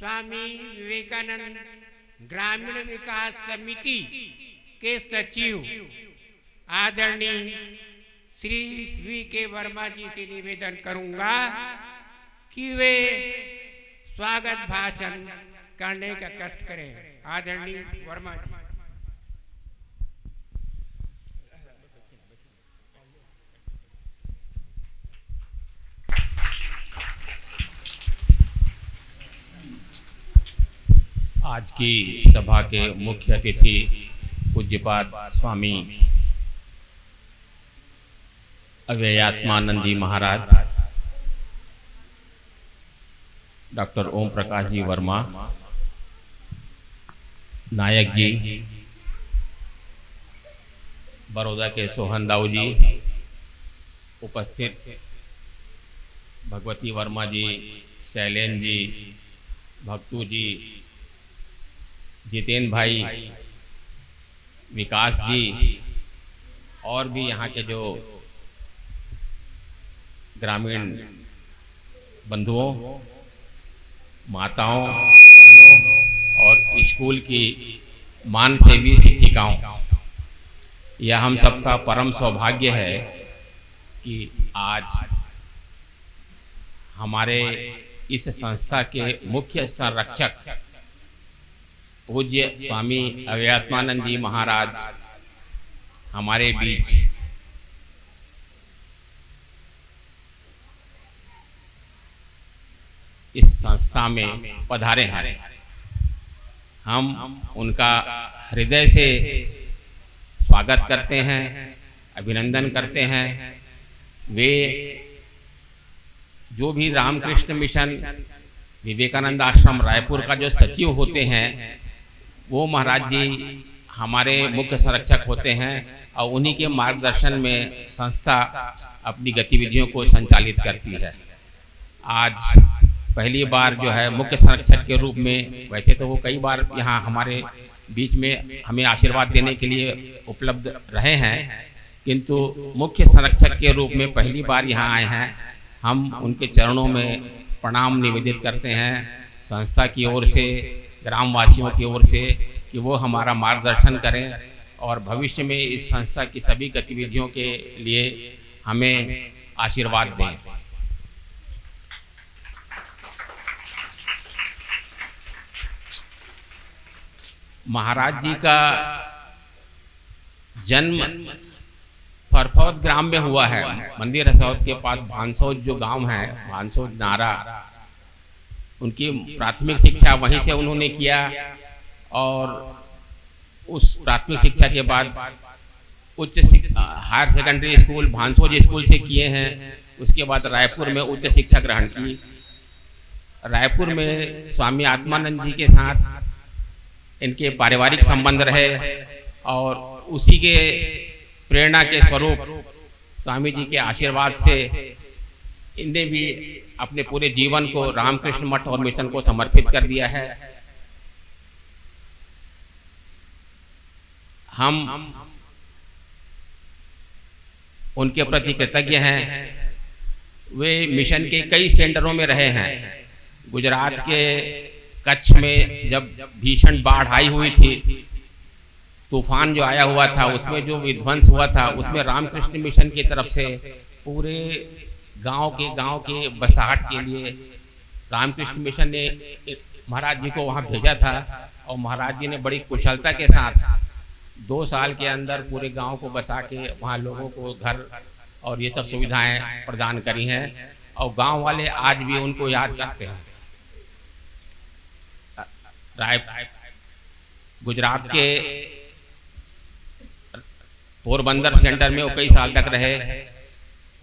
स्वामी विवेकानंद ग्रामीण विकास समिति के सचिव आदरणीय श्री वी.के. वर्मा जी से निवेदन करूंगा कि वे स्वागत भाषण करने का कष्ट करें। आदरणीय वर्मा जी। आज की सभा के मुख्य अतिथि पूज्यपाद स्वामी अव्ययात्मानंद जी महाराज, डॉक्टर ओम प्रकाश जी वर्मा, नायक जी, बड़ौदा के सोहन दाऊ जी, उपस्थित भगवती वर्मा जी, शैलेन जी, भक्तू जी, जितेंद्र भाई, विकास जी और भी यहाँ के जो ग्रामीण बंधुओं, माताओं, बहनों और स्कूल की मान सेवी शिक्षिकाओं, यह हम सबका परम सौभाग्य है कि आज हमारे इस संस्था के मुख्य संरक्षक पूज्य स्वामी अव्ययात्मानंद जी महाराज हमारे बीच इस संस्था में पधारे हैं। हम उनका हृदय से स्वागत करते हैं, अभिनंदन करते हैं। वे जो भी रामकृष्ण मिशन विवेकानंद आश्रम रायपुर का जो सचिव होते हैं, वो महाराज जी हमारे मुख्य संरक्षक होते हैं और उन्हीं के मार्गदर्शन में संस्था अपनी गतिविधियों को संचालित करती है। आज पहली बार जो है मुख्य संरक्षक के रूप में, वैसे तो वो कई बार यहाँ हमारे बीच में हमें आशीर्वाद देने के लिए उपलब्ध रहे हैं, किंतु मुख्य संरक्षक के रूप में पहली बार यहाँ आए हैं। हम उनके चरणों में प्रणाम निवेदित करते हैं संस्था की ओर से, ग्रामवासियों की ओर से, कि वो हमारा मार्गदर्शन करें और भविष्य में इस संस्था की सभी गतिविधियों के लिए हमें आशीर्वाद दें। महाराज जी का जन्म फरफौद ग्राम में हुआ है। मंदिर हसौद के पास भानसौद जो गांव है, भानसौद नारा, उनकी प्राथमिक शिक्षा वहीं से उन्होंने किया और उस प्राथमिक शिक्षा के बाद उच्च हायर सेकेंडरी स्कूल भानसौद स्कूल से किए हैं। उसके बाद रायपुर में उच्च शिक्षा ग्रहण की। रायपुर में स्वामी आत्मानंद जी के साथ इनके पारिवारिक संबंध रहे और उसी के प्रेरणा के स्वरूप स्वामी जी के आशीर्वाद से इनने भी अपने पूरे जीवन को रामकृष्ण मठ और मिशन को समर्पित कर दिया है। हम उनके प्रति कृतज्ञ हैं। वे मिशन के कई सेंटरों में रहे हैं। गुजरात के कच्छ में जब भीषण बाढ़ आई हुई थी, तूफान जो आया हुआ था, उसमें जो विध्वंस हुआ था, उसमें रामकृष्ण मिशन की तरफ से पूरे गांव के बसाहट के लिए रामकृष्ण मिशन ने महाराज जी को वहां भेजा था और महाराज जी ने बड़ी कुशलता के साथ 2 साल के अंदर पूरे गांव को बसा के वहां लोगों को घर और ये सब सुविधाएं प्रदान करी हैं और गांव वाले आज भी उनको याद करते हैं। गुजरात के पोरबंदर सेंटर में वो कई साल तक रहे,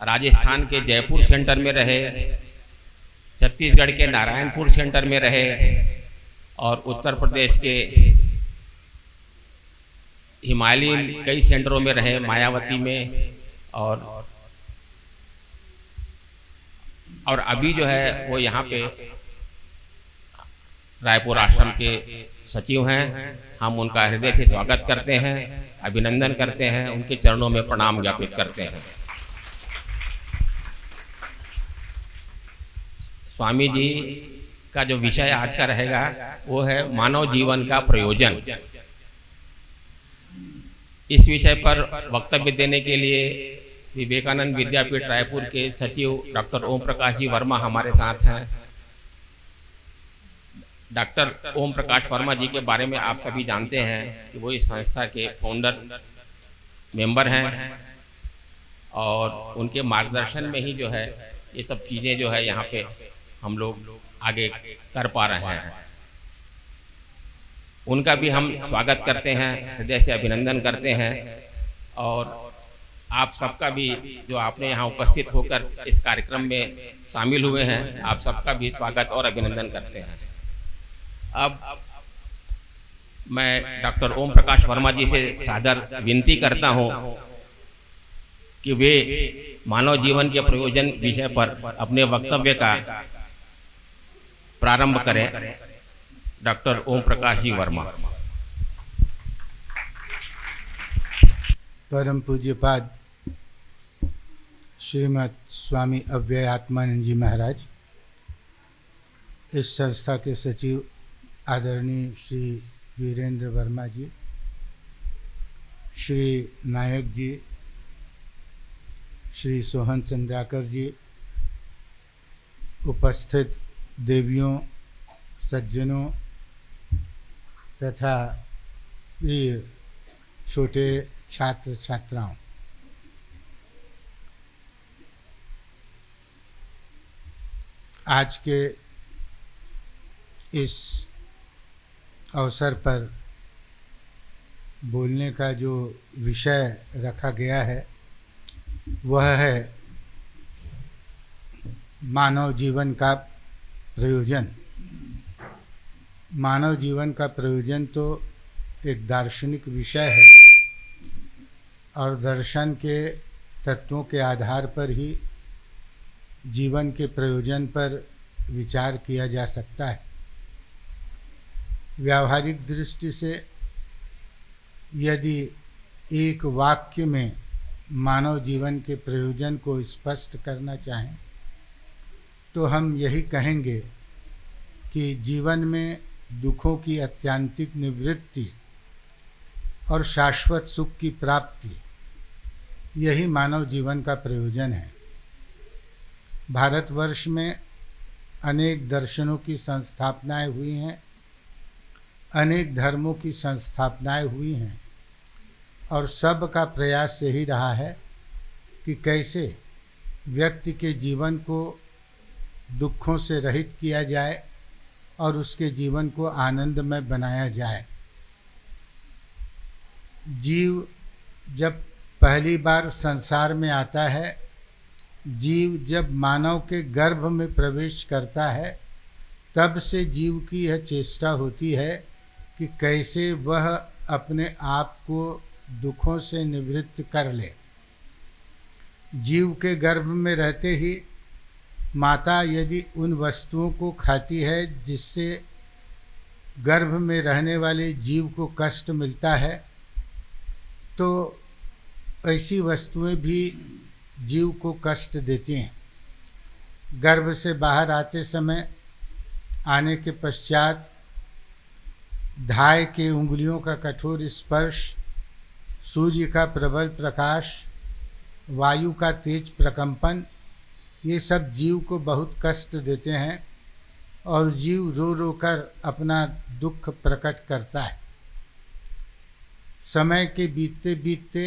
राजस्थान के जयपुर सेंटर में रहे, छत्तीसगढ़ के नारायणपुर सेंटर में रहे और उत्तर प्रदेश के हिमालयन कई सेंटरों में रहे, मायावती में और अभी जो है वो यहाँ पे रायपुर आश्रम के सचिव हैं। हम उनका हृदय से स्वागत करते हैं, अभिनंदन करते हैं, उनके चरणों में प्रणाम ज्ञापित करते हैं। स्वामी जी का जो विषय आज का रहेगा वो है मानव जीवन का प्रयोजन। इस विषय पर वक्तव्य देने के लिए विवेकानंद विद्यापीठ रायपुर के सचिव डॉक्टर ओम प्रकाश जी वर्मा हमारे साथ हैं। डॉक्टर ओम प्रकाश वर्मा जी के बारे में आप सभी जानते हैं कि वो इस संस्था के फाउंडर मेंबर हैं और उनके मार्गदर्शन में ही जो है ये सब चीज़ें जो है यहाँ पे हम लोग आगे कर पा रहे हैं। उनका भी हम स्वागत करते हैं, हृदय से अभिनंदन करते हैं और आप सबका भी जो आपने यहाँ उपस्थित होकर इस कार्यक्रम में शामिल हुए हैं, आप सबका भी स्वागत और अभिनंदन करते हैं। अब मैं डॉक्टर ओम प्रकाश वर्मा जी से सादर विनती करता हूँ कि वे मानव जीवन के प्रयोजन विषय पर अपने वक्तव्य का प्रारंभ करें। डॉक्टर ओम प्रकाश जी वर्मा। परम पूज्यपाद श्रीमद स्वामी अव्ययात्मानंद जी महाराज, इस संस्था के सचिव आदरणीय श्री वीरेंद्र वर्मा जी, श्री नायक जी, श्री सोहन चंद्राकर जी, उपस्थित देवियों, सज्जनों तथा प्रिय छोटे छात्र छात्राओं, आज के इस अवसर पर बोलने का जो विषय रखा गया है वह है मानव जीवन का प्रयोजन। मानव जीवन का प्रयोजन तो एक दार्शनिक विषय है और दर्शन के तत्वों के आधार पर ही जीवन के प्रयोजन पर विचार किया जा सकता है। व्यावहारिक दृष्टि से यदि एक वाक्य में मानव जीवन के प्रयोजन को स्पष्ट करना चाहें तो हम यही कहेंगे कि जीवन में दुखों की अत्यंतिक निवृत्ति और शाश्वत सुख की प्राप्ति, यही मानव जीवन का प्रयोजन है। भारतवर्ष में अनेक दर्शनों की संस्थापनाएं हुई हैं, अनेक धर्मों की संस्थापनाएं हुई हैं और सब का प्रयास यही रहा है कि कैसे व्यक्ति के जीवन को दुखों से रहित किया जाए और उसके जीवन को आनंदमय बनाया जाए। जीव जब पहली बार संसार में आता है, जीव जब मानव के गर्भ में प्रवेश करता है, तब से जीव की यह चेष्टा होती है कि कैसे वह अपने आप को दुखों से निवृत्त कर ले। जीव के गर्भ में रहते ही माता यदि उन वस्तुओं को खाती है जिससे गर्भ में रहने वाले जीव को कष्ट मिलता है, तो ऐसी वस्तुएं भी जीव को कष्ट देती हैं। गर्भ से बाहर आते समय आने के पश्चात धाय के उंगलियों का कठोर स्पर्श, सूर्य का प्रबल प्रकाश, वायु का तेज प्रकंपन, ये सब जीव को बहुत कष्ट देते हैं और जीव रो रो कर अपना दुख प्रकट करता है। समय के बीतते बीतते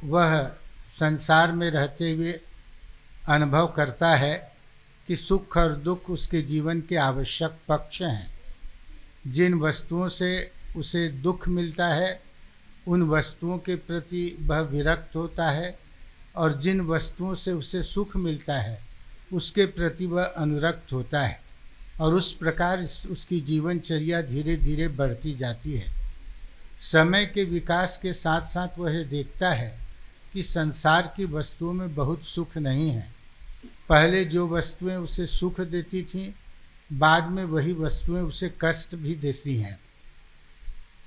वह संसार में रहते हुए अनुभव करता है कि सुख और दुख उसके जीवन के आवश्यक पक्ष हैं। जिन वस्तुओं से उसे दुख मिलता है उन वस्तुओं के प्रति वह विरक्त होता है और जिन वस्तुओं से उसे सुख मिलता है उसके प्रति वह अनुरक्त होता है और उस प्रकार उसकी जीवनचर्या धीरे धीरे बढ़ती जाती है। समय के विकास के साथ साथ वह देखता है कि संसार की वस्तुओं में बहुत सुख नहीं है। पहले जो वस्तुएं उसे सुख देती थीं, बाद में वही वस्तुएं उसे कष्ट भी देती हैं।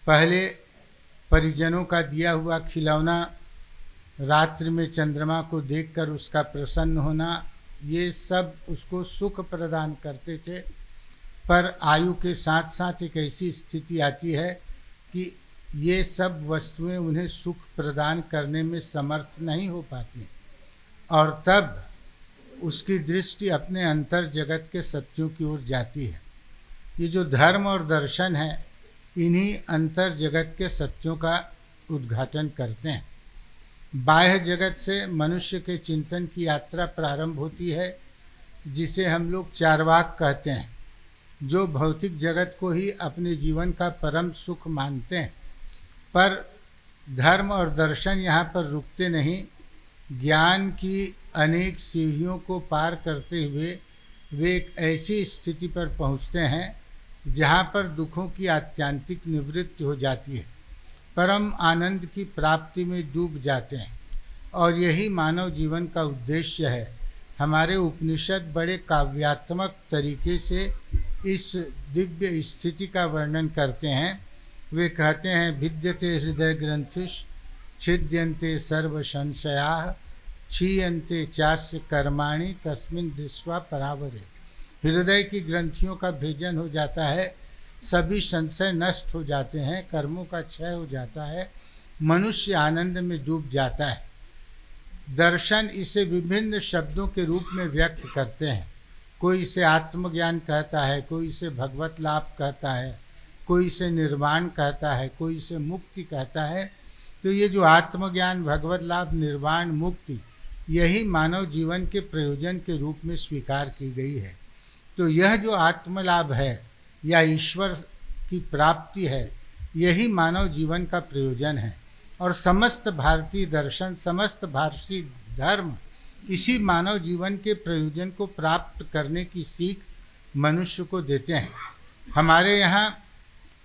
पहले परिजनों का दिया हुआ खिलौना, रात्रि में चंद्रमा को देखकर उसका प्रसन्न होना, ये सब उसको सुख प्रदान करते थे, पर आयु के साथ साथ एक ऐसी स्थिति आती है कि ये सब वस्तुएं उन्हें सुख प्रदान करने में समर्थ नहीं हो पाती, और तब उसकी दृष्टि अपने अंतर जगत के सत्यों की ओर जाती है। ये जो धर्म और दर्शन है, इन्हीं अंतर जगत के सत्यों का उद्घाटन करते हैं। बाह्य जगत से मनुष्य के चिंतन की यात्रा प्रारंभ होती है, जिसे हम लोग चार्वाक कहते हैं, जो भौतिक जगत को ही अपने जीवन का परम सुख मानते हैं। पर धर्म और दर्शन यहाँ पर रुकते नहीं। ज्ञान की अनेक सीढ़ियों को पार करते हुए वे एक ऐसी स्थिति पर पहुँचते हैं जहाँ पर दुखों की आत्यांतिक निवृत्ति हो जाती है, परम आनंद की प्राप्ति में डूब जाते हैं। और यही मानव जीवन का उद्देश्य है। हमारे उपनिषद बड़े काव्यात्मक तरीके से इस दिव्य स्थिति का वर्णन करते हैं। वे कहते हैं, भिद्यते हृदय ग्रंथिश छिद्यन्ते सर्व संशयाः क्षीयन्ते चास्य कर्माणि तस्मिन् दृष्ट्वा परावरे। हृदय की ग्रंथियों का भेदन हो जाता है, सभी संशय नष्ट हो जाते हैं, कर्मों का क्षय हो जाता है, मनुष्य आनंद में डूब जाता है। दर्शन इसे विभिन्न शब्दों के रूप में व्यक्त करते हैं। कोई इसे आत्मज्ञान कहता है, कोई इसे भगवत लाभ कहता है, कोई इसे निर्वाण कहता है, कोई इसे मुक्ति कहता है। तो ये जो आत्मज्ञान, भगवत लाभ, निर्वाण, मुक्ति, यही मानव जीवन के प्रयोजन के रूप में स्वीकार की गई है। तो यह जो आत्मलाभ है या ईश्वर की प्राप्ति है, यही मानव जीवन का प्रयोजन है। और समस्त भारतीय दर्शन, समस्त भारतीय धर्म इसी मानव जीवन के प्रयोजन को प्राप्त करने की सीख मनुष्य को देते हैं। हमारे यहाँ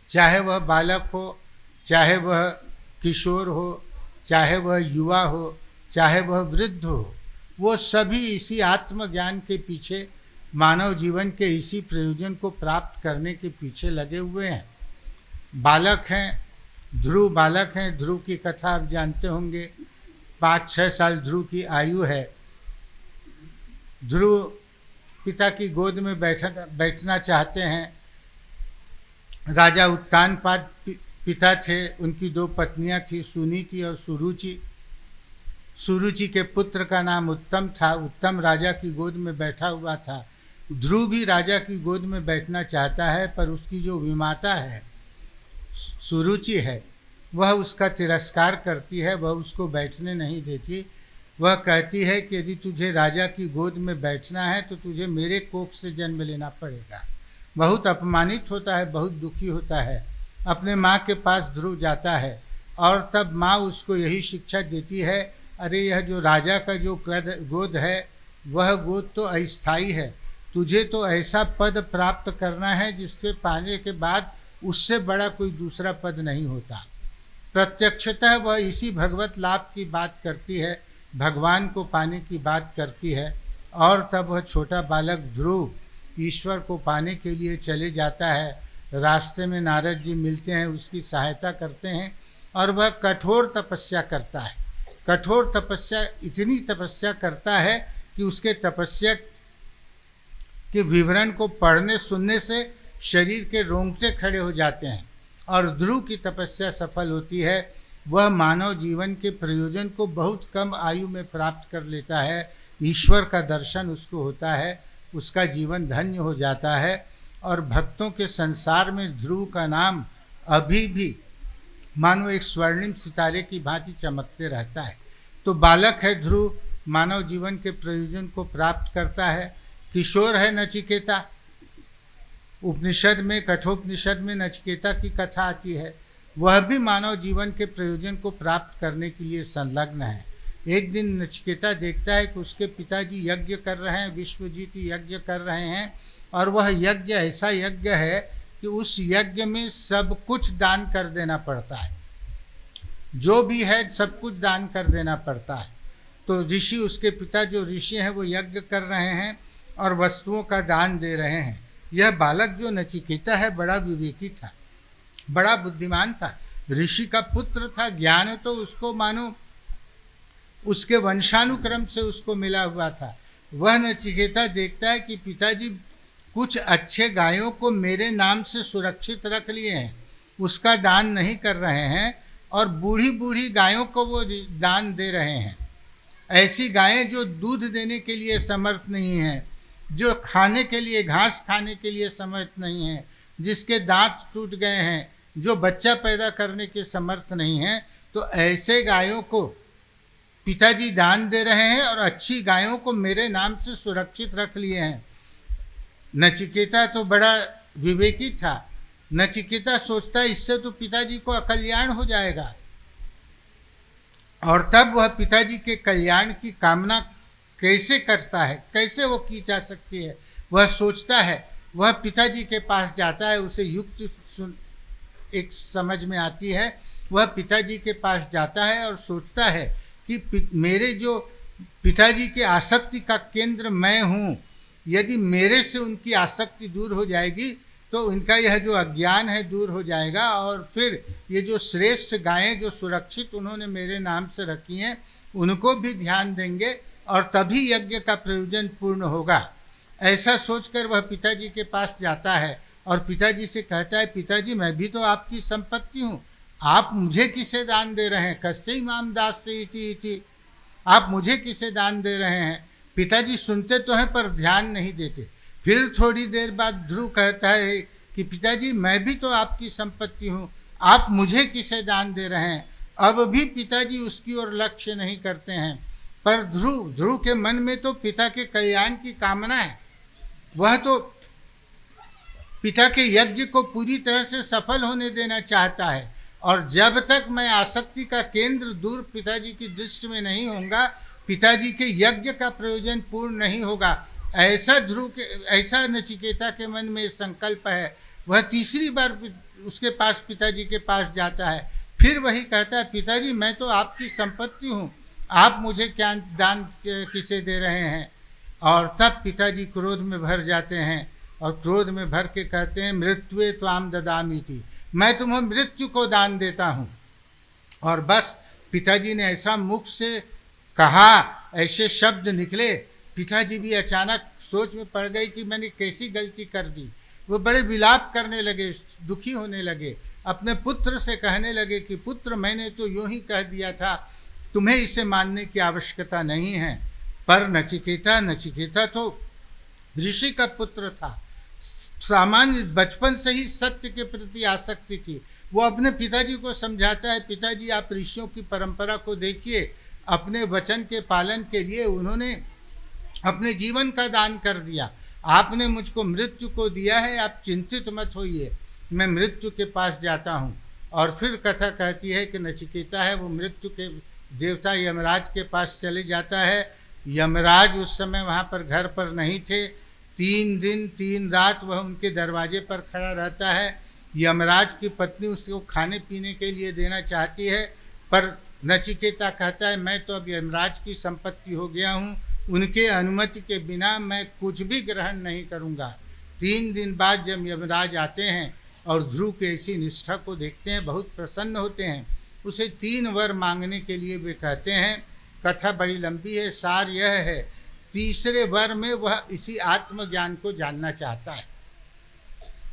चाहे वह बालक हो, चाहे वह किशोर हो, चाहे वह युवा हो, चाहे वह वृद्ध हो, वो सभी इसी आत्मज्ञान के पीछे, मानव जीवन के इसी प्रयोजन को प्राप्त करने के पीछे लगे हुए हैं। बालक हैं, ध्रुव बालक हैं। ध्रुव की कथा आप जानते होंगे। 5-6 साल ध्रुव की आयु है। ध्रुव पिता की गोद में बैठना चाहते हैं। राजा उत्तानपाद पिता थे, उनकी 2 पत्नियां थी, सुनीति और सुरुचि। सुरुचि के पुत्र का नाम उत्तम था। उत्तम राजा की गोद में बैठा हुआ था। ध्रुव भी राजा की गोद में बैठना चाहता है, पर उसकी जो विमाता है, सुरुचि है, वह उसका तिरस्कार करती है, वह उसको बैठने नहीं देती। वह कहती है कि यदि तुझे राजा की गोद में बैठना है तो तुझे मेरे कोख से जन्म लेना पड़ेगा। बहुत अपमानित होता है, बहुत दुखी होता है। अपने माँ के पास ध्रुव जाता है और तब माँ उसको यही शिक्षा देती है, अरे यह जो राजा का जो गोद है, वह गोद तो अस्थायी है। तुझे तो ऐसा पद प्राप्त करना है जिससे पाने के बाद उससे बड़ा कोई दूसरा पद नहीं होता। प्रत्यक्षतः वह इसी भगवत लाभ की बात करती है, भगवान को पाने की बात करती है। और तब वह छोटा बालक ध्रुव ईश्वर को पाने के लिए चले जाता है। रास्ते में नारद जी मिलते हैं, उसकी सहायता करते हैं और वह कठोर तपस्या करता है। कठोर तपस्या, इतनी तपस्या करता है कि उसके तपस्या के विवरण को पढ़ने सुनने से शरीर के रोंगटे खड़े हो जाते हैं। और ध्रुव की तपस्या सफल होती है। वह मानव जीवन के प्रयोजन को बहुत कम आयु में प्राप्त कर लेता है। ईश्वर का दर्शन उसको होता है, उसका जीवन धन्य हो जाता है। और भक्तों के संसार में ध्रुव का नाम अभी भी मानो एक स्वर्णिम सितारे की भांति चमकते रहता है। तो बालक है ध्रुव, मानव जीवन के प्रयोजन को प्राप्त करता है। किशोर है नचिकेता। उपनिषद में, कठोपनिषद में नचिकेता की कथा आती है। वह भी मानव जीवन के प्रयोजन को प्राप्त करने के लिए संलग्न है। एक दिन नचिकेता देखता है कि उसके पिताजी यज्ञ कर रहे हैं, विश्वजीत यज्ञ कर रहे हैं, और वह यज्ञ ऐसा यज्ञ है कि उस यज्ञ में सब कुछ दान कर देना पड़ता है। जो भी है सब कुछ दान कर देना पड़ता है। तो ऋषि, उसके पिता जो ऋषि हैं, वो यज्ञ कर रहे हैं और वस्तुओं का दान दे रहे हैं। यह बालक जो नचिकेता है बड़ा विवेकी था, बड़ा बुद्धिमान था, ऋषि का पुत्र था। ज्ञान तो उसको मानो उसके वंशानुक्रम से उसको मिला हुआ था। वह नचिकेता देखता है कि पिताजी कुछ अच्छे गायों को मेरे नाम से सुरक्षित रख लिए हैं, उसका दान नहीं कर रहे हैं, और बूढ़ी बूढ़ी गायों को वो दान दे रहे हैं। ऐसी गायें जो दूध देने के लिए समर्थ नहीं हैं, जो खाने के लिए, घास खाने के लिए समर्थ नहीं हैं, जिसके दांत टूट गए हैं, जो बच्चा पैदा करने के समर्थ नहीं हैं, तो ऐसे गायों को पिताजी दान दे रहे हैं और अच्छी गायों को मेरे नाम से सुरक्षित रख लिए हैं। नचिकेता तो बड़ा विवेकी था। नचिकेता सोचता है इससे तो पिताजी को अकल्याण हो जाएगा, और तब वह पिताजी के कल्याण की कामना कैसे करता है, कैसे वो की जा सकती है, वह सोचता है। वह पिताजी के पास जाता है, उसे युक्त एक समझ में आती है। वह पिताजी के पास जाता है और सोचता है कि मेरे जो पिताजी के आसक्ति का केंद्र मैं हूँ, यदि मेरे से उनकी आसक्ति दूर हो जाएगी तो इनका यह जो अज्ञान है दूर हो जाएगा, और फिर ये जो श्रेष्ठ गायें जो सुरक्षित उन्होंने मेरे नाम से रखी हैं उनको भी ध्यान देंगे, और तभी यज्ञ का प्रयोजन पूर्ण होगा। ऐसा सोचकर वह पिताजी के पास जाता है और पिताजी से कहता है, पिताजी मैं भी तो आपकी संपत्ति हूँ, आप मुझे किसे दान दे रहे हैं? कस्य इमाम दास से इति, आप मुझे किसे दान दे रहे हैं? पिताजी सुनते तो हैं पर ध्यान नहीं देते। फिर थोड़ी देर बाद ध्रुव कहता है कि पिताजी मैं भी तो आपकी संपत्ति हूँ, आप मुझे किसे दान दे रहे हैं? अब भी पिताजी उसकी ओर लक्ष्य नहीं करते हैं, पर ध्रुव के मन में तो पिता के कल्याण की कामना है। वह तो पिता के यज्ञ को पूरी तरह से सफल होने देना चाहता है, और जब तक मैं आसक्ति का केंद्र दूर पिताजी की दृष्टि में नहीं होऊंगा, पिताजी के यज्ञ का प्रयोजन पूर्ण नहीं होगा। ऐसा नचिकेता के मन में संकल्प है। वह तीसरी बार उसके पास पिताजी के पास जाता है, फिर वही कहता है, पिताजी मैं तो आपकी संपत्ति हूँ, आप मुझे क्या दान किसे दे रहे हैं? और तब पिताजी क्रोध में भर जाते हैं और क्रोध में भर के कहते हैं, मृत्युए त्वाम ददामी थी, मैं तुम्हें मृत्यु को दान देता हूँ। और बस पिताजी ने ऐसा मुख से कहा, ऐसे शब्द निकले, पिताजी भी अचानक सोच में पड़ गई कि मैंने कैसी गलती कर दी। वो बड़े विलाप करने लगे, दुखी होने लगे, अपने पुत्र से कहने लगे कि पुत्र मैंने तो यूं ही कह दिया था, तुम्हें इसे मानने की आवश्यकता नहीं है। पर नचिकेता तो ऋषि का पुत्र था, सामान्य बचपन से ही सत्य के प्रति आसक्ति थी। वो अपने पिताजी को समझाता है, पिताजी आप ऋषियों की परंपरा को देखिए, अपने वचन के पालन के लिए उन्होंने अपने जीवन का दान कर दिया, आपने मुझको मृत्यु को दिया है, आप चिंतित मत होइए, मैं मृत्यु के पास जाता हूँ। और फिर कथा कहती है कि नचिकेता है वो मृत्यु के देवता यमराज के पास चले जाता है। यमराज उस समय वहाँ पर घर पर नहीं थे, 3 दिन 3 रात वह उनके दरवाजे पर खड़ा रहता है। यमराज की पत्नी उसको खाने पीने के लिए देना चाहती है, पर नचिकेता कहता है मैं तो अब यमराज की संपत्ति हो गया हूँ, उनके अनुमति के बिना मैं कुछ भी ग्रहण नहीं करूँगा। 3 दिन बाद जब यमराज आते हैं और ध्रुव की ऐसी निष्ठा को देखते हैं, बहुत प्रसन्न होते हैं। उसे 3 वर मांगने के लिए वे कहते हैं। कथा बड़ी लंबी है, सार यह है, तीसरे वर में वह इसी आत्मज्ञान को जानना चाहता है।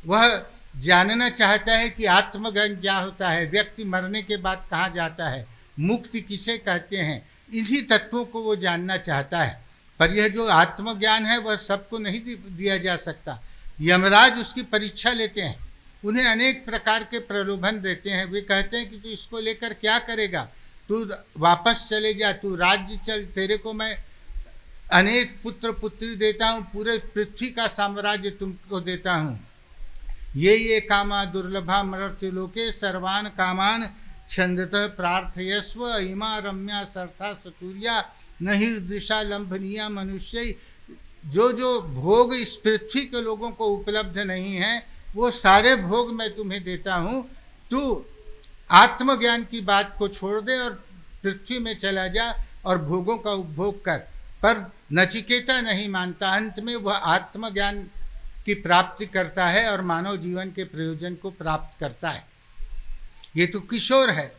वह जानना चाहता है कि आत्मज्ञान क्या होता है, व्यक्ति मरने के बाद कहाँ जाता है, मुक्ति किसे कहते हैं, इन्हीं तत्वों को वो जानना चाहता है। पर यह जो आत्मज्ञान है वह सबको नहीं दिया जा सकता। यमराज उसकी परीक्षा लेते हैं, उन्हें अनेक प्रकार के प्रलोभन देते हैं। वे कहते हैं कि तू इसको लेकर क्या करेगा, तू वापस चले जा, तू राज्य चल, तेरे को मैं अनेक पुत्र पुत्री देता हूँ, पूरे पृथ्वी का साम्राज्य तुमको देता हूँ। ये कामा दुर्लभा मर्त्य लोके सर्वान कामान छंदतः प्रार्थयस्व इमा रम्या सर्था सतूर्या नहिर्दृशा लंभनीया मनुष्य। जो भोग इस पृथ्वी के लोगों को उपलब्ध नहीं है वो सारे भोग मैं तुम्हें देता हूँ, तू आत्मज्ञान की बात को छोड़ दे और पृथ्वी में चला जा और भोगों का उपभोग कर। पर नचिकेता नहीं मानता, अंत में वह आत्मज्ञान की प्राप्ति करता है और मानव जीवन के प्रयोजन को प्राप्त करता है। ये तो किशोर है।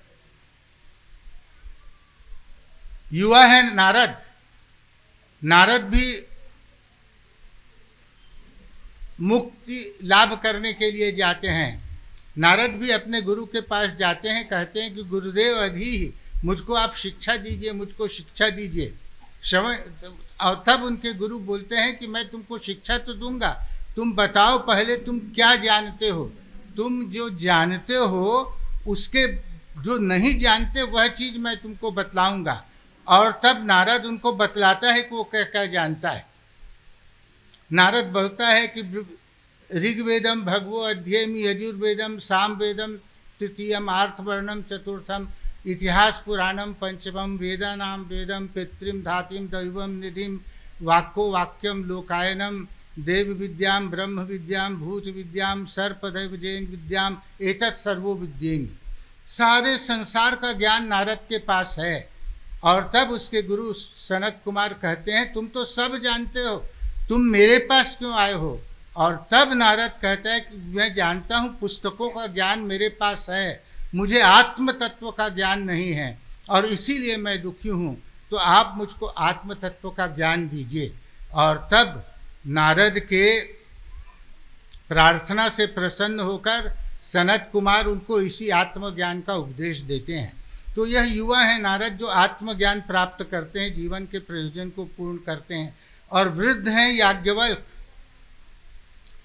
युवा है नारद भी मुक्ति लाभ करने के लिए जाते हैं। नारद भी अपने गुरु के पास जाते हैं, कहते हैं कि गुरुदेव अधी मुझको आप शिक्षा दीजिए, मुझको शिक्षा दीजिए। श्रवण, और तब उनके गुरु बोलते हैं कि मैं तुमको शिक्षा तो दूंगा, तुम बताओ पहले तुम क्या जानते हो। तुम जो जानते हो उसके जो नहीं जानते वह चीज़ मैं तुमको बतलाऊंगा। और तब नारद उनको बतलाता है कि वो क्या क्या जानता है। नारद बोलता है कि ऋग्वेदम भगवो अध्ययमी, यजुर्वेदम सामवेदम तृतीयम, आर्थवर्णम चतुर्थम, इतिहास पुराणम पंचमम, वेदानाम वेदम, पितृम धातिम दैवम निधिम, वाक्यो वाक्यम लोकायनम, देव विद्याम ब्रह्म विद्याम भूत विद्याम सर्पदैव जैन विद्याम एतत् सर्वो विद्येमि। सारे संसार का ज्ञान नारद के पास है। और तब उसके गुरु सनत कुमार कहते हैं तुम तो सब जानते हो, तुम मेरे पास क्यों आए हो। और तब नारद कहता है कि मैं जानता हूँ पुस्तकों का ज्ञान मेरे पास है, मुझे आत्म तत्व का ज्ञान नहीं है और इसीलिए मैं दुखी हूँ, तो आप मुझको आत्म तत्व का ज्ञान दीजिए। और तब नारद के प्रार्थना से प्रसन्न होकर सनत कुमार उनको इसी आत्मज्ञान का उपदेश देते हैं। तो यह युवा है नारद जो आत्मज्ञान प्राप्त करते हैं, जीवन के प्रयोजन को पूर्ण करते हैं। और वृद्ध हैं याज्ञवल्क।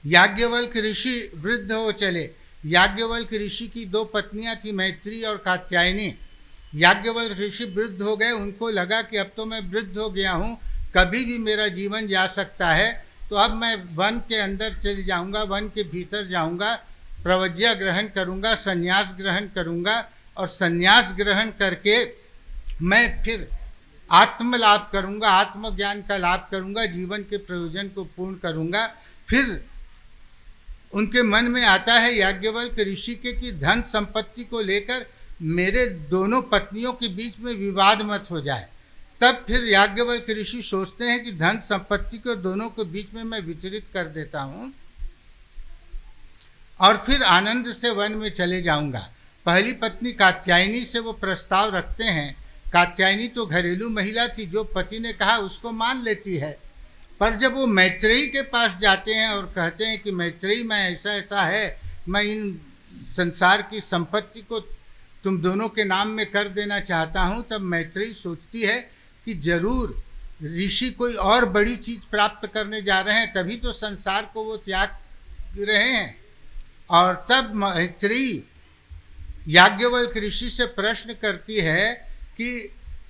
याज्ञवल्क ऋषि वृद्ध हो चले। याज्ञवल्क ऋषि की 2 पत्नियां थी, मैत्री और कात्यायनी। याज्ञवल्क ऋषि वृद्ध हो गए, उनको लगा कि अब तो मैं वृद्ध हो गया हूँ, कभी भी मेरा जीवन जा सकता है, तो अब मैं वन के अंदर चले जाऊँगा, वन के भीतर जाऊँगा, प्रवज्ञा ग्रहण करूँगा, संन्यास ग्रहण करूँगा और संन्यास ग्रहण करके मैं फिर आत्म लाभ करूँगा, आत्मज्ञान का लाभ करूँगा, जीवन के प्रयोजन को पूर्ण करूँगा। फिर उनके मन में आता है याज्ञवल्क ऋषि के कि धन संपत्ति को लेकर मेरे दोनों पत्नियों के बीच में विवाद मत हो जाए। तब फिर याज्ञवल्क ऋषि सोचते हैं कि धन संपत्ति को दोनों के बीच में मैं वितरित कर देता हूँ और फिर आनंद से वन में चले जाऊंगा। पहली पत्नी कात्यायनी से वो प्रस्ताव रखते हैं। कात्यायनी तो घरेलू महिला थी, जो पति ने कहा उसको मान लेती है। पर जब वो मैत्रेयी के पास जाते हैं और कहते हैं कि मैत्रेयी मैं ऐसा ऐसा है, मैं इन संसार की संपत्ति को तुम दोनों के नाम में कर देना चाहता हूँ, तब मैत्रेयी सोचती है कि जरूर ऋषि कोई और बड़ी चीज़ प्राप्त करने जा रहे हैं, तभी तो संसार को वो त्याग रहे हैं। और तब मैत्रेयी याज्ञवल्क ऋषि से प्रश्न करती है कि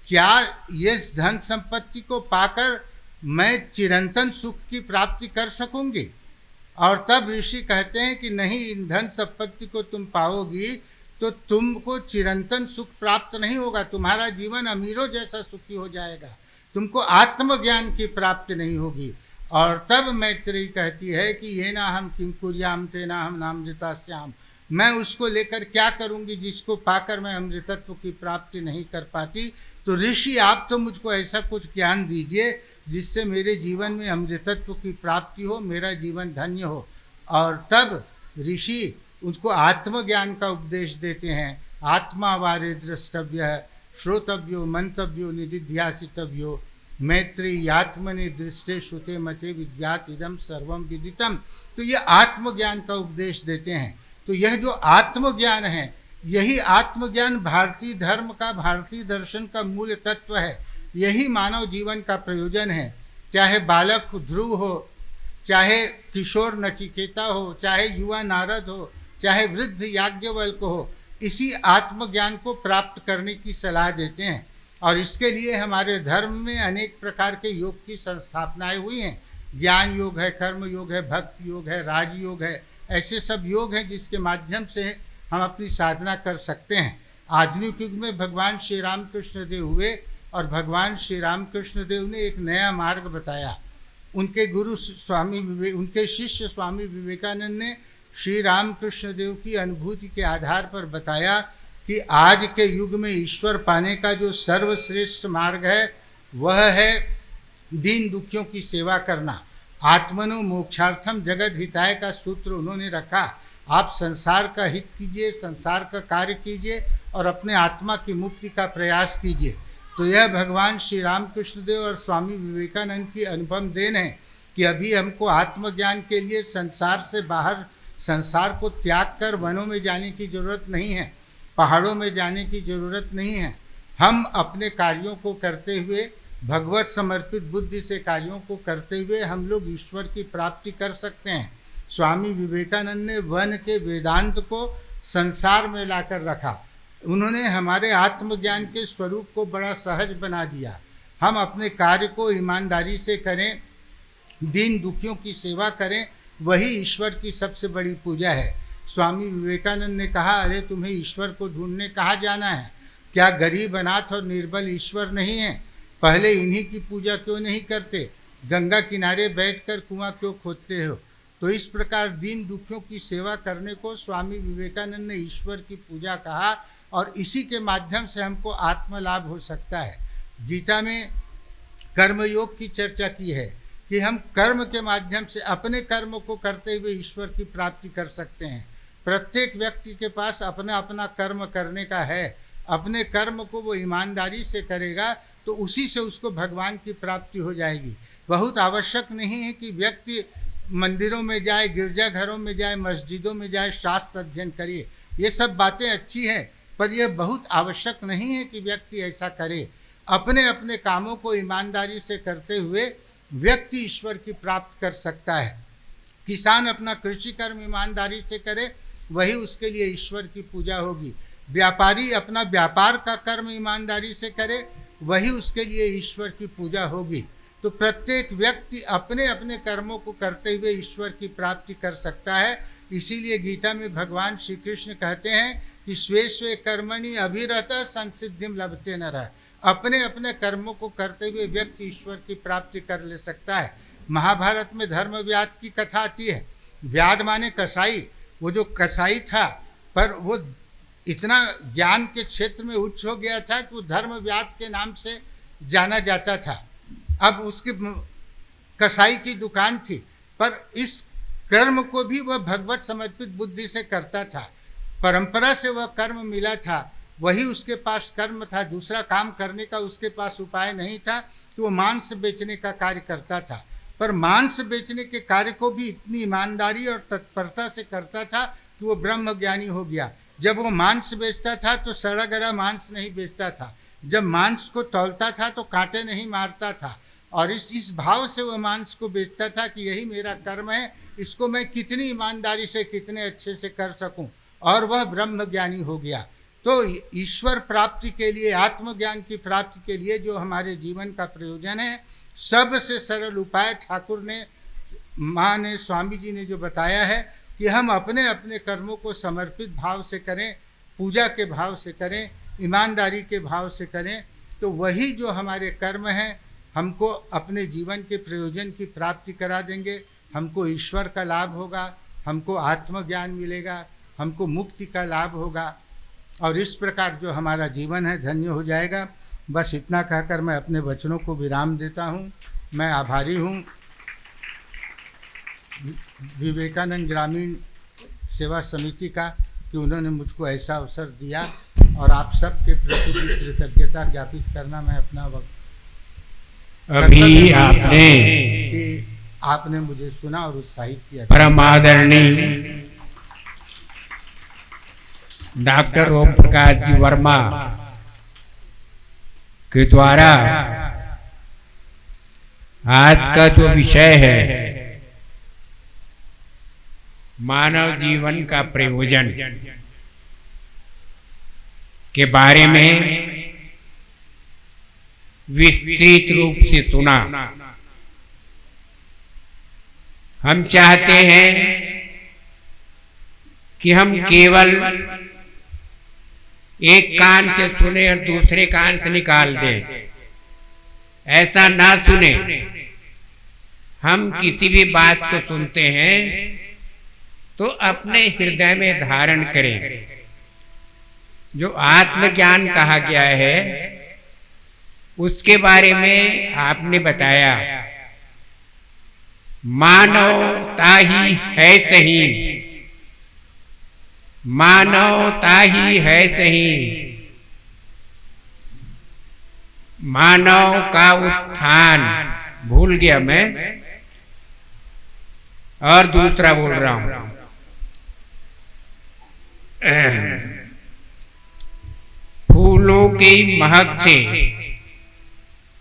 क्या ये धन संपत्ति को पाकर मैं चिरंतन सुख की प्राप्ति कर सकूंगी। और तब ऋषि कहते हैं कि नहीं, इन धन संपत्ति को तुम पाओगी तो तुमको चिरंतन सुख प्राप्त नहीं होगा, तुम्हारा जीवन अमीरों जैसा सुखी हो जाएगा, तुमको आत्मज्ञान की प्राप्ति नहीं होगी। और तब मैत्रेयी कहती है कि ये ना हम किं कुर्याम तेना हम नामृतास्याम, मैं उसको लेकर क्या करूंगी जिसको पाकर मैं अमृतत्व की प्राप्ति नहीं कर पाती। तो ऋषि आप तो मुझको ऐसा कुछ ज्ञान दीजिए जिससे मेरे जीवन में अमृतत्व की प्राप्ति हो, मेरा जीवन धन्य हो। और तब ऋषि उसको आत्मज्ञान का उपदेश देते हैं। आत्मा वारे द्रष्टव्य श्रोतव्यो मंतव्यो निदिध्यासितव्यो मैत्री आत्मनि दृष्टे श्रुते मते विज्ञात इदम सर्वम विदितम। तो ये आत्मज्ञान का उपदेश देते हैं। तो यह जो आत्मज्ञान है, यही आत्मज्ञान भारतीय धर्म का, भारतीय दर्शन का मूल तत्व है। यही मानव जीवन का प्रयोजन है। चाहे बालक ध्रुव हो, चाहे किशोर नचिकेता हो, चाहे युवा नारद हो, चाहे वृद्ध याज्ञवल्क हो, इसी आत्मज्ञान को प्राप्त करने की सलाह देते हैं। और इसके लिए हमारे धर्म में अनेक प्रकार के योग की संस्थापनाएं हुई हैं। ज्ञान योग है, कर्म योग है, भक्ति योग है, राजयोग है, ऐसे सब योग हैं जिसके माध्यम से हम अपनी साधना कर सकते हैं। आधुनिक युग में भगवान श्री रामकृष्ण देव हुए और भगवान श्री रामकृष्ण देव ने एक नया मार्ग बताया। उनके गुरु उनके शिष्य स्वामी विवेकानंद ने श्री रामकृष्ण देव की अनुभूति के आधार पर बताया कि आज के युग में ईश्वर पाने का जो सर्वश्रेष्ठ मार्ग है वह है दीन दुखियों की सेवा करना। आत्मनो मोक्षार्थम जगत हिताय का सूत्र उन्होंने रखा। आप संसार का हित कीजिए, संसार का कार्य कीजिए और अपने आत्मा की मुक्ति का प्रयास कीजिए। तो यह भगवान श्री रामकृष्ण देव और स्वामी विवेकानंद की अनुभव देन है कि अभी हमको आत्मज्ञान के लिए संसार से बाहर, संसार को त्याग कर वनों में जाने की जरूरत नहीं है, पहाड़ों में जाने की जरूरत नहीं है। हम अपने कार्यों को करते हुए, भगवत समर्पित बुद्धि से कार्यों को करते हुए हम लोग ईश्वर की प्राप्ति कर सकते हैं। स्वामी विवेकानंद ने वन के वेदांत को संसार में लाकर रखा। उन्होंने हमारे आत्मज्ञान के स्वरूप को बड़ा सहज बना दिया। हम अपने कार्य को ईमानदारी से करें, दीन दुखियों की सेवा करें, वही ईश्वर की सबसे बड़ी पूजा है। स्वामी विवेकानंद ने कहा, अरे तुम्हें ईश्वर को ढूंढने कहाँ जाना है? क्या गरीब, अनाथ और निर्बल ईश्वर नहीं है? पहले इन्हीं की पूजा क्यों नहीं करते? गंगा किनारे बैठकर कुआं क्यों खोदते हो? तो इस प्रकार दीन दुखियों की सेवा करने को स्वामी विवेकानंद ने ईश्वर की पूजा कहा, और इसी के माध्यम से हमको आत्मलाभ हो सकता है। गीता में कर्मयोग की चर्चा की है कि हम कर्म के माध्यम से अपने कर्म को करते हुए ईश्वर की प्राप्ति कर सकते हैं। प्रत्येक व्यक्ति के पास अपना अपना कर्म करने का है। अपने कर्म को वो ईमानदारी से करेगा तो उसी से उसको भगवान की प्राप्ति हो जाएगी। बहुत आवश्यक नहीं है कि व्यक्ति मंदिरों में जाए, गिरजाघरों में जाए, मस्जिदों में जाए, शास्त्र अध्ययन करिए। ये सब बातें अच्छी हैं, पर यह बहुत आवश्यक नहीं है कि व्यक्ति ऐसा करे। अपने अपने कामों को ईमानदारी से करते हुए व्यक्ति ईश्वर की प्राप्त कर सकता है। किसान अपना कृषि कर्म ईमानदारी से करे, वही उसके लिए ईश्वर की पूजा होगी। व्यापारी अपना व्यापार का कर्म ईमानदारी से करे, वही उसके लिए ईश्वर की पूजा होगी। तो प्रत्येक व्यक्ति अपने अपने कर्मों को करते हुए ईश्वर की प्राप्ति कर सकता है। इसीलिए गीता में भगवान श्री कृष्ण कहते हैं कि स्वे स्वे कर्मणि अभिरतः संसिद्धिम लभते नरः। अपने अपने कर्मों को करते हुए व्यक्ति ईश्वर की प्राप्ति कर ले सकता है। महाभारत में धर्मव्याध की कथा आती है। व्याध माने कसाई। वो जो कसाई था, पर वो इतना ज्ञान के क्षेत्र में उच्च हो गया था कि वो धर्मव्याध के नाम से जाना जाता था। अब उसकी कसाई की दुकान थी, पर इस कर्म को भी वह भगवत समर्पित बुद्धि से करता था। परंपरा से वह कर्म मिला था, वही उसके पास कर्म था। दूसरा काम करने का उसके पास उपाय नहीं था, तो वो मांस बेचने का कार्य करता था। पर मांस बेचने के कार्य को भी इतनी ईमानदारी और तत्परता से करता था कि वो ब्रह्म ज्ञानी हो गया। जब वो मांस बेचता था तो सड़ा गला मांस नहीं बेचता था। जब मांस को तौलता था तो कांटे नहीं मारता था, और इस भाव से वह मांस को बेचता था कि यही मेरा कर्म है, इसको मैं कितनी ईमानदारी से, कितने अच्छे से कर सकूं, और वह ब्रह्म ज्ञानी हो गया। तो ईश्वर प्राप्ति के लिए, आत्मज्ञान की प्राप्ति के लिए जो हमारे जीवन का प्रयोजन है, सबसे सरल उपाय ठाकुर ने, माँ ने, स्वामी जी ने जो बताया है कि हम अपने अपने कर्मों को समर्पित भाव से करें, पूजा के भाव से करें, ईमानदारी के भाव से करें, तो वही जो हमारे कर्म हैं हमको अपने जीवन के प्रयोजन की प्राप्ति करा देंगे। हमको ईश्वर का लाभ होगा, हमको आत्मज्ञान मिलेगा, हमको मुक्ति का लाभ होगा, और इस प्रकार जो हमारा जीवन है धन्य हो जाएगा। बस इतना कहकर मैं अपने वचनों को विराम देता हूँ। मैं आभारी हूँ विवेकानंद ग्रामीण सेवा समिति का कि उन्होंने मुझको ऐसा अवसर दिया, और आप सबके प्रति भी कृतज्ञता ज्ञापित करना मैं अपना वक्त अभी आपने मुझे सुना और उत्साहित किया। परम आदरणीय डॉक्टर ओम प्रकाश जी वर्मा के द्वारा आज का जो विषय है मानव जीवन का प्रयोजन के बारे में विस्तृत रूप से सुना। हम चाहते हैं कि हम केवल एक कान से सुने और दूसरे कान से निकाल दें, ऐसा ना सुने। हम किसी भी बात को सुनते हैं तो अपने हृदय में धारण करें। जो आत्मज्ञान कहा गया है उसके बारे में आपने बताया, मानवता ही है सही, मानवता ही है सही, मानव का उत्थान, भूल गया मैं, और दूसरा बोल रहा हूं, फूलों की महक से,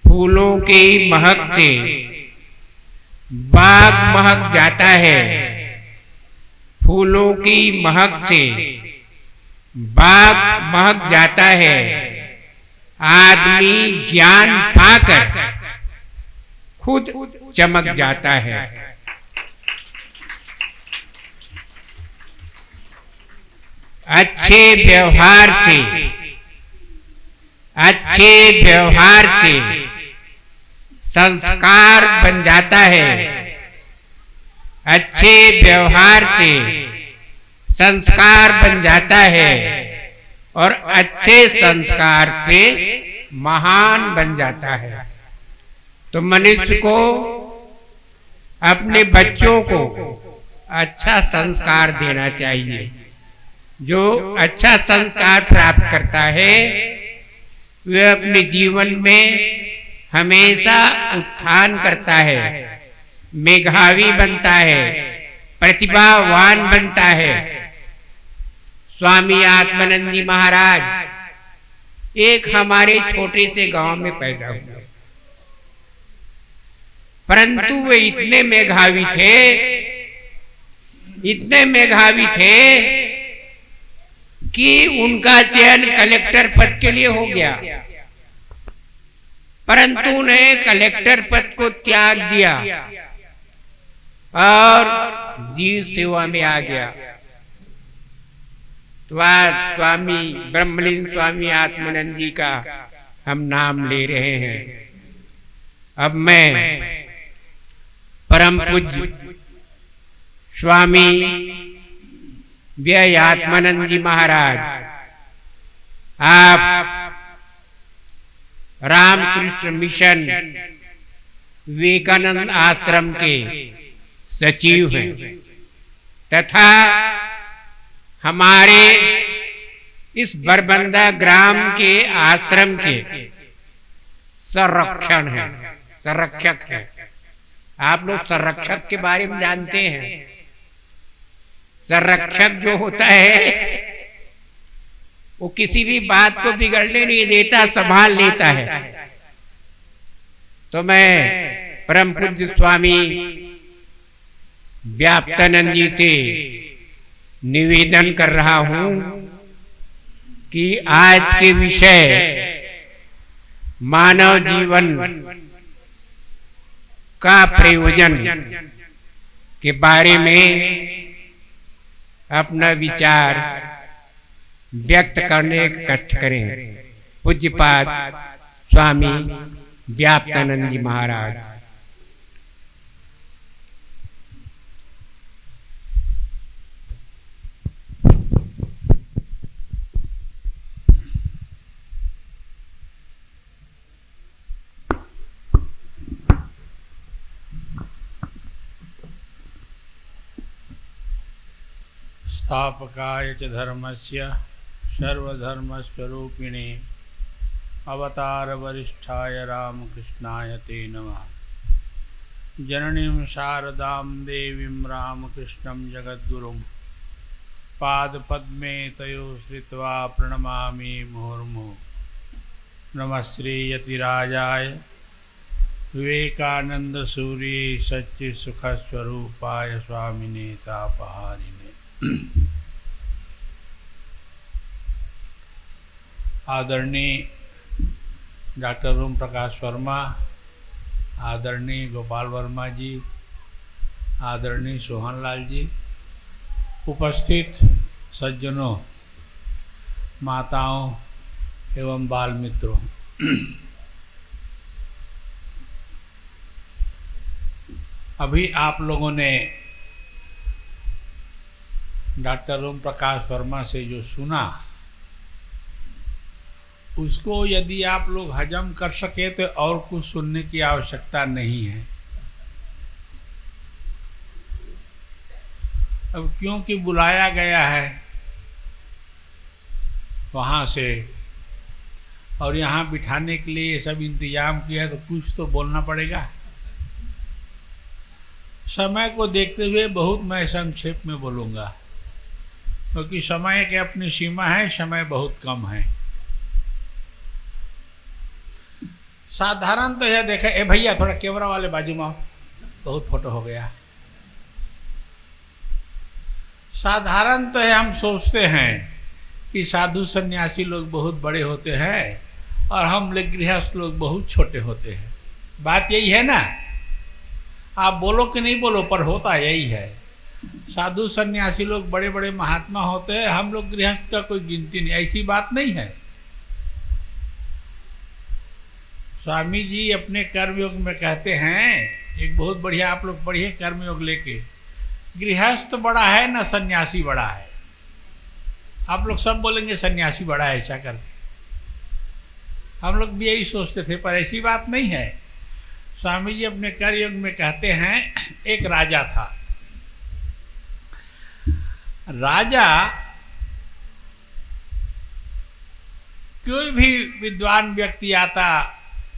फूलों की महक से बाग महक जाता है, फूलों की महक से बाग महक जाता है, आदमी ज्ञान पाकर खुद चमक जाता है। अच्छे व्यवहार से, अच्छे व्यवहार से संस्कार बन जाता है, अच्छे व्यवहार से संस्कार बन जाता है और अच्छे संस्कार से महान बन जाता है। तो मनुष्य को अपने बच्चों को अच्छा संस्कार देना चाहिए। जो अच्छा संस्कार प्राप्त करता है वह अपने जीवन में हमेशा उत्थान करता है, मेधावी बनता है, प्रतिभावान बनता है। स्वामी आत्मानंद जी महाराज एक हमारे छोटे से गांव में पैदा हुए, परंतु वे इतने मेधावी थे, इतने मेधावी थे कि उनका चयन कलेक्टर पद के लिए हो गया, परंतु उन्हें कलेक्टर पद को त्याग दिया और जीव सेवा में आ गया। तो आज स्वामी ब्रह्मलीन स्वामी आत्मानंद जी का हम नाम ले रहे हैं। अब मैं परम पूज्य स्वामी व्यय आत्मानंद जी महाराज, आप रामकृष्ण मिशन विवेकानंद आश्रम के सचिव हैं तथा हमारे इस बरबंदा ग्राम के आश्रम के संरक्षण हैं, संरक्षक हैं। आप लोग संरक्षक के बारे में जानते हैं। संरक्षक जो होता है वो किसी भी बात को बिगड़ने नहीं देता, संभाल लेता है। तो मैं परम पूज्य स्वामी व्याप्तानंद जी से निवेदन कर रहा हूं कि आज के विषय मानव जीवन का प्रयोजन के बारे में अपना विचार व्यक्त करने का कष्ट करें। पूज्यपाद स्वामी व्याप्तानंद जी महाराज। स्थापकाय च धर्मस्य सर्वधर्मस्वरूपिणे अवतार वरिष्ठाय रामकृष्णाय ते नमः। जननीं शारदां देवीं रामकृष्णं जगद्गुरुं पादपद्मे तयो श्रित्वा प्रणमामि मुहुर्मुहुः। नमः श्रीयतिराजाय विवेकानंदसूर्ये सच्चित्सुखस्वरूपाय स्वामिने तापहारिणे। आदरणीय डॉक्टर ओम प्रकाश वर्मा, आदरणीय गोपाल वर्मा जी, आदरणीय सोहनलाल जी, उपस्थित सज्जनों, माताओं एवं बाल मित्रों, अभी आप लोगों ने डॉक्टर ओम प्रकाश वर्मा से जो सुना उसको यदि आप लोग हजम कर सके तो और कुछ सुनने की आवश्यकता नहीं है। अब क्योंकि बुलाया गया है वहाँ से और यहाँ बिठाने के लिए सब इंतजाम किया है तो कुछ तो बोलना पड़ेगा। समय को देखते हुए बहुत मैं संक्षेप में बोलूँगा, क्योंकि समय की अपनी सीमा है, समय बहुत कम है। साधारण तो यह देखा, ए भैया थोड़ा कैमरा वाले बाजू में आओ, बहुत फोटो हो गया। साधारण तो है हम सोचते हैं कि साधु सन्यासी लोग बहुत बड़े होते हैं और हम लोग गृहस्थ लोग बहुत छोटे होते हैं। बात यही है ना, आप बोलो कि नहीं बोलो, पर होता यही है। साधु सन्यासी लोग बड़े बड़े महात्मा होते हैं, हम लोग गृहस्थ का कोई गिनती नहीं, ऐसी बात नहीं है। स्वामी जी अपने कर्मयोग में कहते हैं, एक बहुत बढ़िया, आप लोग पढ़िए कर्मयोग लेके, गृहस्थ बड़ा है ना सन्यासी बड़ा है। आप लोग सब बोलेंगे सन्यासी बड़ा है, ऐसा करके हम लोग भी यही सोचते थे, पर ऐसी बात नहीं है। स्वामी जी अपने कर्मयोग में कहते हैं, एक राजा था। राजा कोई भी विद्वान व्यक्ति आता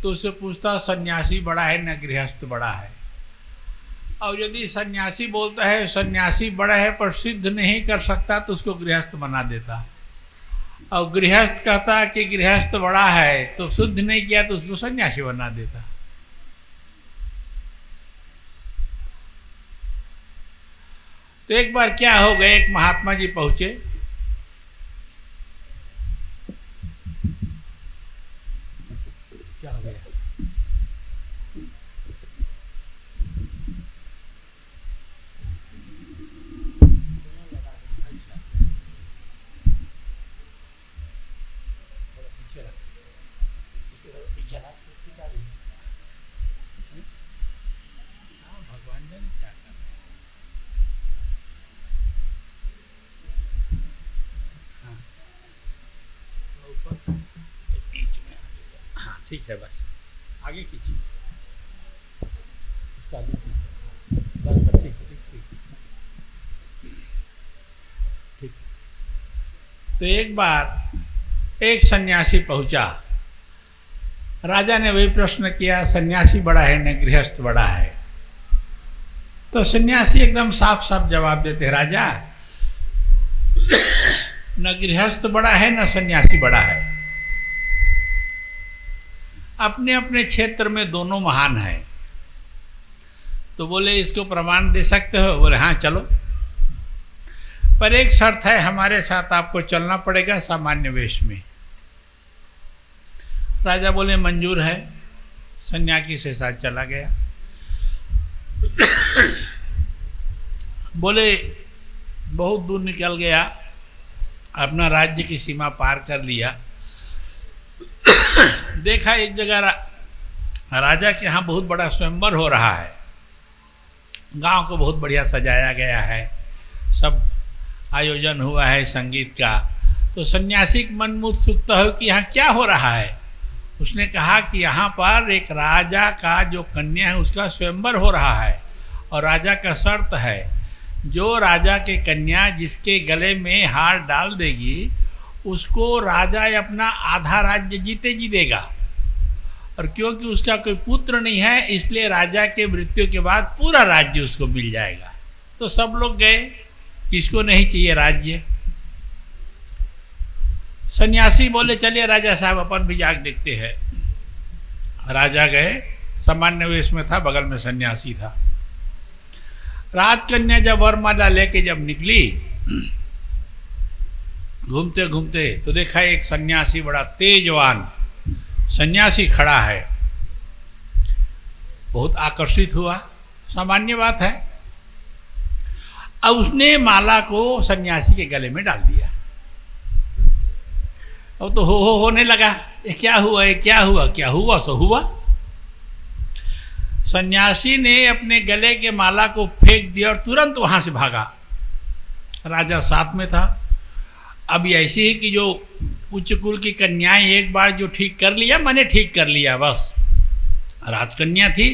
तो उससे पूछता सन्यासी बड़ा है ना गृहस्थ बड़ा है। और यदि सन्यासी बोलता है सन्यासी बड़ा है पर सिद्ध नहीं कर सकता तो उसको गृहस्थ बना देता, और गृहस्थ कहता कि गृहस्थ बड़ा है तो शुद्ध नहीं किया तो उसको सन्यासी बना देता। तो एक बार क्या हो गया, एक महात्मा जी पहुंचे, क्या हो गया, भगवान जाने क्या कर रहे हैं। ऊपर बीच में, हाँ ठीक है, बस आगे खींचिए, उसको आगे खींचिए, बस ठीक ठीक ठीक ठीक। तो एक बार एक सन्यासी पहुंचा, राजा ने वही प्रश्न किया, सन्यासी बड़ा है न गृहस्थ बड़ा है? तो सन्यासी एकदम साफ साफ जवाब देते, राजा न गृहस्थ बड़ा है न सन्यासी बड़ा है, अपने अपने क्षेत्र में दोनों महान हैं। तो बोले इसको प्रमाण दे सकते हो? बोले हाँ चलो, पर एक शर्त है, हमारे साथ आपको चलना पड़ेगा सामान्य वेश में। राजा बोले मंजूर है, सन्यासी से साथ चला गया। बोले बहुत दूर निकल गया, अपना राज्य की सीमा पार कर लिया। देखा एक जगह राजा के यहाँ बहुत बड़ा स्वयंवर हो रहा है, गांव को बहुत बढ़िया सजाया गया है, सब आयोजन हुआ है संगीत का। तो सन्यासी मन में उत्सुकता हो कि यहाँ क्या हो रहा है। उसने कहा कि यहाँ पर एक राजा का जो कन्या है उसका स्वयंवर हो रहा है, और राजा का शर्त है जो राजा के कन्या जिसके गले में हार डाल देगी उसको राजा अपना आधा राज्य जीते जी देगा। और क्योंकि उसका कोई पुत्र नहीं है इसलिए राजा के मृत्यु के बाद पूरा राज्य उसको मिल जाएगा। तो सब लोग गए, किसको नहीं चाहिए राज्य। सन्यासी बोले चलिए राजा साहब अपन भी जाके देखते हैं। राजा गए, सामान्य वेश में था, बगल में सन्यासी था। राजकन्या जब वरमाला लेके जब निकली, घूमते घूमते तो देखा एक सन्यासी बड़ा तेजवान सन्यासी खड़ा है। बहुत आकर्षित हुआ, सामान्य बात है। अब उसने माला को सन्यासी के गले में डाल दिया। अब तो हो होने लगा, ये क्या हुआ, ये क्या हुआ, क्या हुआ सो हुआ। सन्यासी ने अपने गले के माला को फेंक दिया और तुरंत वहां से भागा। राजा साथ में था। अब ऐसी ही कि जो उच्च कुल की कन्याएं एक बार जो ठीक कर लिया, मैंने ठीक कर लिया, बस राजकन्या थी,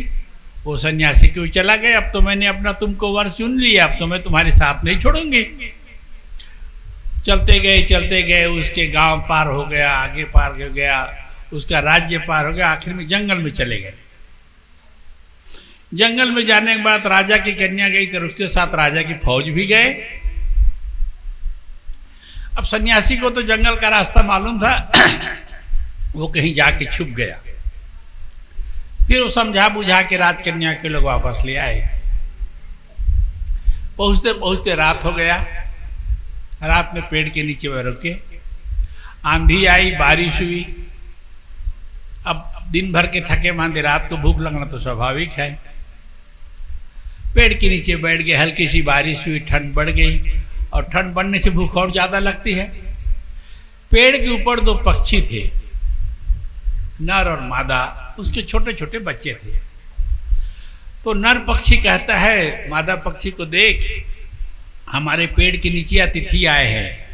वो सन्यासी क्यों चला गया, अब तो मैंने अपना तुमको वर चुन लिया, अब तो मैं तुम्हारे साथ नहीं छोड़ूंगी। चलते गए, उसके गांव पार हो गया, आगे पार हो गया, उसका राज्य पार हो गया, आखिर में जंगल में चले गए। जंगल में जाने के बाद राजा की कन्या गई तो उसके साथ राजा की फौज भी गए। अब सन्यासी को तो जंगल का रास्ता मालूम था, वो कहीं जाके छुप गया। फिर वो समझा बुझा के राजकन्या के लोग वापस ले आए। पहुंचते पहुंचते रात हो गया। रात में पेड़ के नीचे वह रुके, आंधी आई, बारिश हुई। अब दिन भर के थके मांदे रात को भूख लगना तो स्वाभाविक है। पेड़ के नीचे बैठ गए, हल्की सी बारिश हुई, ठंड बढ़ गई और ठंड बढ़ने से भूख और ज्यादा लगती है। पेड़ के ऊपर दो पक्षी थे, नर और मादा, उसके छोटे छोटे बच्चे थे। तो नर पक्षी कहता है मादा पक्षी को, देख हमारे पेड़ के नीचे अतिथि आए हैं,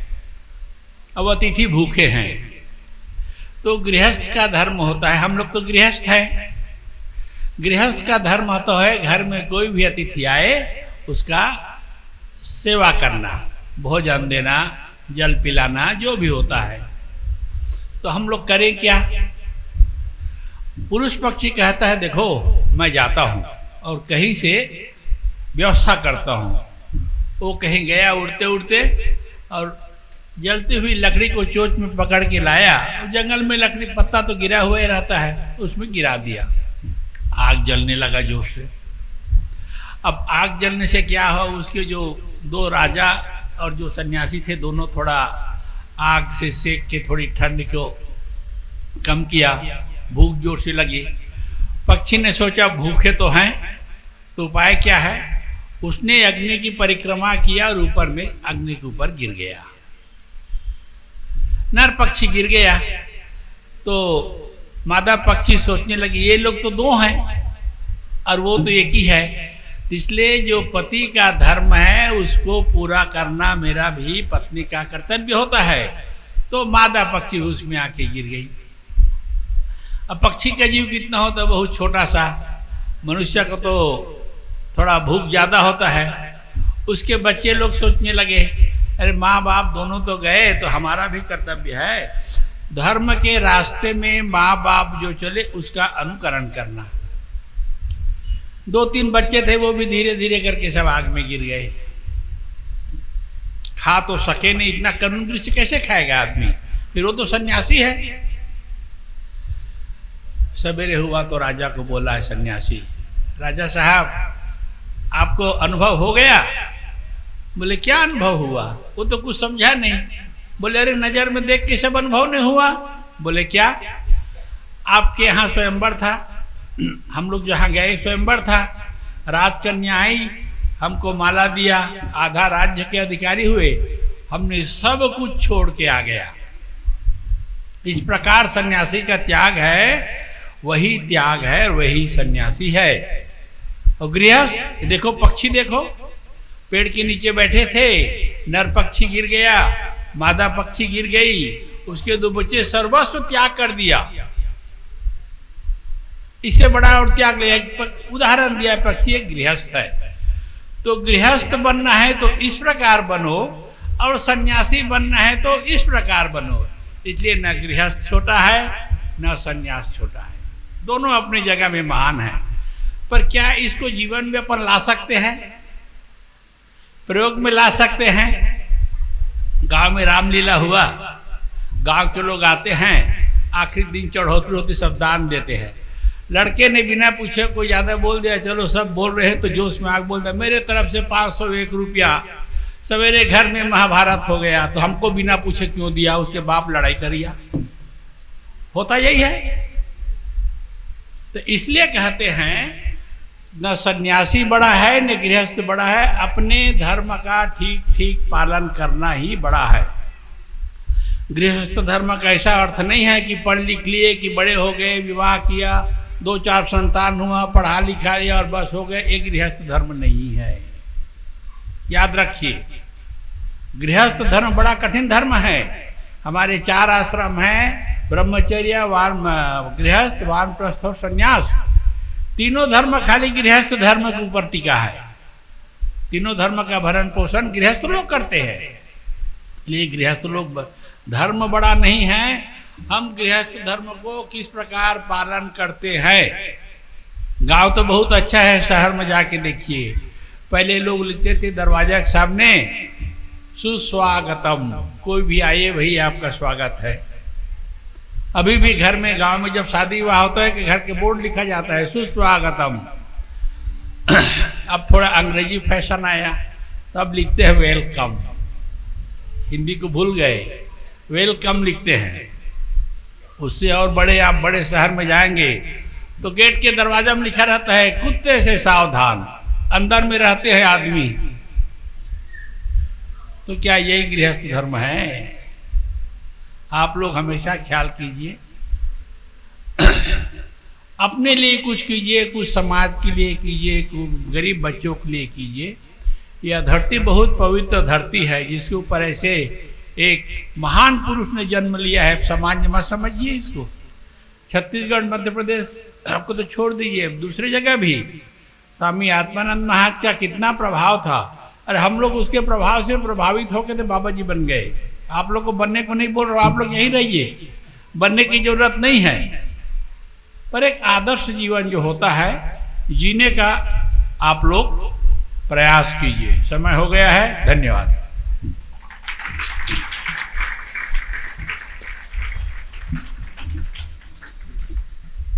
अब अतिथि भूखे हैं। तो गृहस्थ का धर्म होता है, हम लोग तो गृहस्थ हैं, गृहस्थ का धर्म तो है घर में कोई भी अतिथि आए उसका सेवा करना, भोजन देना, जल पिलाना, जो भी होता है। तो हम लोग करें क्या? पुरुष पक्षी कहता है देखो मैं जाता हूँ और कहीं से व्यवस्था करता हूँ। वो कहीं गया उड़ते उड़ते और जलती हुई लकड़ी को चोंच में पकड़ के लाया। जंगल में लकड़ी पत्ता तो गिरा हुआ ही रहता है, उसमें गिरा दिया। आग जलने लगा जोर से। अब आग जलने से क्या हुआ, उसके जो दो राजा और जो सन्यासी थे दोनों थोड़ा आग से सेक के थोड़ी ठंड को कम किया। भूख जोर से लगी। पक्षी ने सोचा भूखे तो हैं, तो उपाय क्या है? उसने अग्नि की परिक्रमा किया और ऊपर में अग्नि के ऊपर गिर गया। नर पक्षी गिर गया तो मादा पक्षी सोचने लगी ये लोग तो दो हैं और वो तो एक ही है, इसलिए जो पति का धर्म है उसको पूरा करना मेरा भी पत्नी का कर्तव्य होता है। तो मादा पक्षी उसमें आके गिर गई। अब पक्षी का जीव कितना होता है? बहुत छोटा सा। मनुष्य को तो थोड़ा भूख ज्यादा होता है। उसके बच्चे लोग सोचने लगे अरे माँ बाप दोनों तो गए तो हमारा भी कर्तव्य है, धर्म के रास्ते में माँ बाप जो चले उसका अनुकरण करना। दो तीन बच्चे थे वो भी धीरे धीरे करके सब आग में गिर गए। खा तो सके नहीं, इतना करुण दृश्य कैसे खाएगा आदमी? फिर वो तो सन्यासी है। सवेरे हुआ तो राजा को बोला है सन्यासी, राजा साहब आपको अनुभव हो गया? बोले क्या अनुभव हुआ? वो तो कुछ समझा नहीं। बोले अरे नजर में देख के सब अनुभव नहीं हुआ। बोले क्या? आपके यहाँ स्वयंवर था, हम लोग जहाँ गए स्वयंवर था, राजकन्या आई, हमको माला दिया, आधा राज्य के अधिकारी हुए, हमने सब कुछ छोड़ के आ गया। इस प्रकार सन्यासी का त्याग है, वही त्याग है और वही सन्यासी है। और गृहस्थ देखो, पक्षी देखो, पेड़ के नीचे बैठे थे, नर पक्षी गिर गया, मादा पक्षी गिर गई, उसके दो बच्चे, सर्वस्व त्याग कर दिया। इससे बड़ा और त्याग लिया। उदाहरण दिया, पक्षी एक गृहस्थ है। तो गृहस्थ बनना है तो इस प्रकार बनो और सन्यासी बनना है तो इस प्रकार बनो। इसलिए न गृहस्थ छोटा है न सन्यास छोटा है, दोनों अपनी जगह में महान है। पर क्या इसको जीवन में अपन ला सकते हैं, प्रयोग में ला सकते हैं? गांव में रामलीला हुआ, गांव के लोग आते हैं, आखिरी दिन चढ़ोतरी होती, सब दान देते हैं। लड़के ने बिना पूछे कोई ज़्यादा बोल दिया, चलो सब बोल रहे हैं तो जोश में आग बोलता, मेरे तरफ से 501 रुपया। सवेरे घर में महाभारत हो गया तो हमको बिना पूछे क्यों दिया? उसके बाप लड़ाई करिया। होता यही है। तो इसलिए कहते हैं न सन्यासी बड़ा है न गृहस्थ बड़ा है, अपने धर्म का ठीक ठीक पालन करना ही बड़ा है। गृहस्थ धर्म का ऐसा अर्थ नहीं है कि पढ़ लिख लिए, कि बड़े हो गए, विवाह किया, 2-4 संतान हुआ, पढ़ा लिखा लिया और बस हो गए। एक गृहस्थ धर्म नहीं है, याद रखिए। गृहस्थ धर्म बड़ा कठिन धर्म है। हमारे 4 आश्रम हैं, ब्रह्मचर्य, गृहस्थ, वानप्रस्थ और संन्यास। तीनों धर्म खाली गृहस्थ धर्म के ऊपर टिका है। तीनों धर्म का भरण पोषण गृहस्थ लोग करते हैं। इसलिए गृहस्थ लोग धर्म बड़ा नहीं है, हम गृहस्थ धर्म को किस प्रकार पालन करते हैं गांव तो बहुत अच्छा है, शहर में जाके देखिए, पहले लोग लिखते थे दरवाजा के सामने सुस्वागतम, कोई भी आइए भाई आपका स्वागत है। अभी भी घर में, गांव में जब शादी विवाह होता है कि घर के बोर्ड लिखा जाता है सुस्वागतम। अब थोड़ा अंग्रेजी फैशन आया तो अब लिखते हैं वेलकम, हिंदी को भूल गए, वेलकम लिखते हैं। उससे और बड़े, आप बड़े शहर में जाएंगे तो गेट के दरवाजा में लिखा रहता है कुत्ते से सावधान, अंदर में रहते हैं आदमी। तो क्या यही गृहस्थ धर्म है? आप लोग हमेशा ख्याल कीजिए, अपने लिए कुछ कीजिए, कुछ समाज के लिए कीजिए, कुछ गरीब बच्चों के लिए कीजिए। यह धरती बहुत पवित्र धरती है जिसके ऊपर ऐसे एक महान पुरुष ने जन्म लिया है। समाज मत समझिए इसको। छत्तीसगढ़, मध्य प्रदेश आपको तो छोड़ दीजिए, दूसरी जगह भी स्वामी आत्मानंद महाराज का कितना प्रभाव था, और हम लोग उसके प्रभाव से प्रभावित होकर तो बाबा जी बन गए। आप लोग को बनने को नहीं बोल रहा, आप लोग यहीं रहिए, बनने की जरूरत नहीं है। पर एक आदर्श जीवन जो होता है जीने का आप लोग प्रयास कीजिए। समय हो गया है, धन्यवाद।